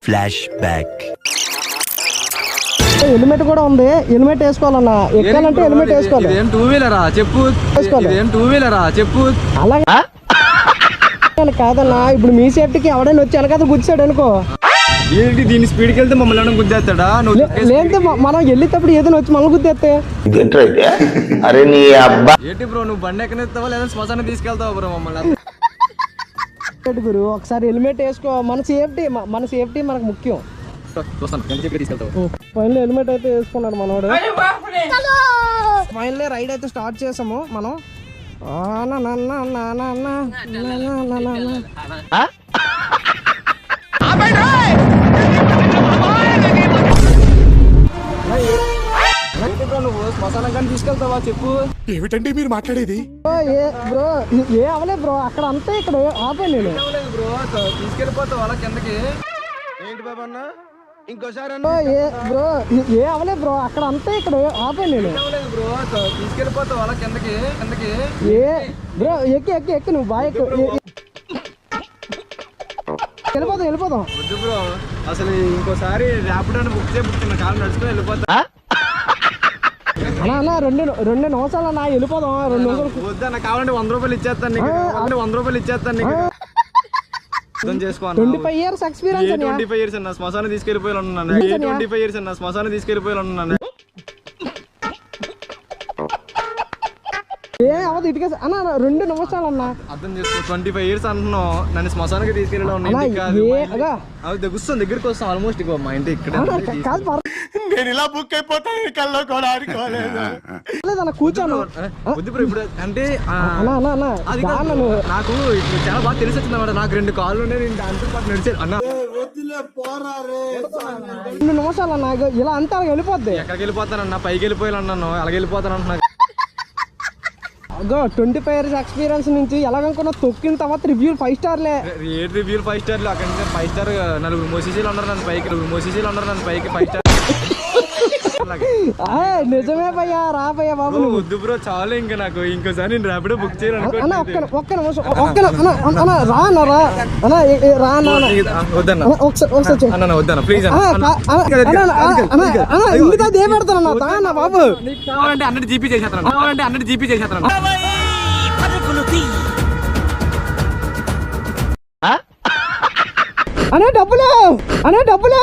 Flash back. Helmet కూడా ఉంది, helmet వేసుకోవాలన్నా. ఎక్కాలంటే హెల్మెట్ వేసుకోవాలి. ఇదేం టూ వీలరా చెప్పు, ఇదేం టూ వీలరా చెప్పు. అలాగే కాదన్నా, ఇప్పుడు మీ సేఫ్టీకి ఎవడైనా వచ్చి వెనకాల గుద్దాడు అనుకో, ఏంటి దీని స్పీడ్కి వెళ్తే మమ్మల్ని గుద్దేస్తాడా? లేదు మనం వెళ్ళేటప్పుడు ఏదైనా వచ్చి మమ్మల్ని గుద్దేస్తే ఏంటి బ్రో, నువ్వు బండి ఎక్కనిస్తావా లేదా శ్మశానం తీసుకెళ్తావా బ్రో మమ్మల్ని? గురు ఒకసారి హెల్మెట్ వేసుకో, మన సేఫ్టీ మనకు ముఖ్యం. ఫైనల్ హెల్మెట్ అయితే వేసుకున్నాడు మనోడు. ఫైనల్ రైడ్ అయితే స్టార్ట్ చేసాము మనం. నువ్వు శ్మశానం కానీ తీసుకెళ్తావా చెప్పు. ఏమిటండి మీరు మాట్లాడేది? బ్రో ఏ అవలే బ్రో, అక్కడ అంతా ఇక్కడ ఆపే నేను బ్రో తీసుకెళ్ళిపోతావు వాళ్ళ కిందకి. ఏంటి బాబా అన్న ఇంకోసారి బ్రో ఏ అవలే బ్రో, అక్కడ అంతా ఇక్కడ ఆపే నేను బ్రో తీసుకెళ్ళిపోతావు వాళ్ళ కిందకి. ఏ బ్రో ఎక్కి నువ్వు బాగా ఎక్కు. వెళ్ళిపోదాం. వద్దు బ్రో, అసలు ఇంకోసారి ర్యాపిడో బుక్ చేయబుచ్చిన కాలం నడుచుకుని వెళ్ళిపోతా. అన్నా రెండు నిమిషాలు అన్నా, వెళ్ళిపోదాం. 2 నిమిషాలు వద్దన్న, కావాలంటే 100 రూపాయలు ఇచ్చేస్తాను నీకు. 100 రూపాయలు ఇచ్చేస్తాను నీకు. అర్థం చేసుకో. 25 years ఎక్స్పీరియన్స్. 25 years అన్న శ్మశానం తీసుకెళ్ళిపోయి ఉన్నాను. 25 years అన్న శ్మశానం తీసుకెళ్ళిపోయి ఉన్నాను. ఏ అవదు ఇటుక అన్న, 2 నిమిషాలు అన్నా. అర్థం చేసుకో, 25 years అంటున్నావు, నన్ను శ్మశానానికి తీసుకెళ్ళి దగ్గరికి వస్తాం. ఆల్మోస్ట్ ఇగో మా ఇంటి ఇక్కడ. నేను ఇలా బుక్ అయిపోతాను కల్లో కూడా ఆడుకోలేదు. కూర్చోను వద్దు బ్రో ఇప్పుడు అంటే అది కాదు, అన్న నాకు ఇప్పుడు చాలా బాగా తెలిసి వచ్చింది అన్నమాట. నాకు 2 కాళ్ళు ఉన్నాయి, నేను దాంతో పాటు నడిచాను అన్న. 2 నిమిషాలు అన్నా, ఇలా అంతా అలాగ వెళ్ళిపోద్ది. ఎక్కడికి వెళ్ళిపోతానన్నా, పైకి వెళ్ళిపోయాను అన్నాను, అలాగే వెళ్ళిపోతాను అంటున్నా. 25 years ఎక్స్పీరియన్స్ నుంచి ఎలాగనుకున్నా తొక్కిన తర్వాత రివ్యూలు 5 స్టార్లే. రివ్యూలు 5 స్టార్లు. అక్కడ నుంచి 5 స్టార్ 4 మోసీసీలు ఉన్నారు నన్ను పైకి. 5 స్టార్. నిజమే భయ్యా, రా భయ్యా బాబు. వద్దు బ్రో చాలు, ఇంకా నాకు ఇంకోసారి నేను ర్యాపిడో బుక్ చేయాలనుకో. ఒక్క నిమిషం రా వద్దన్న ప్లీజ్ ఏ పెడతానన్నా బాబు. కావాలంటే అన్నట్టు జీపీ చేసేస్తాను. అనే డబ్బులు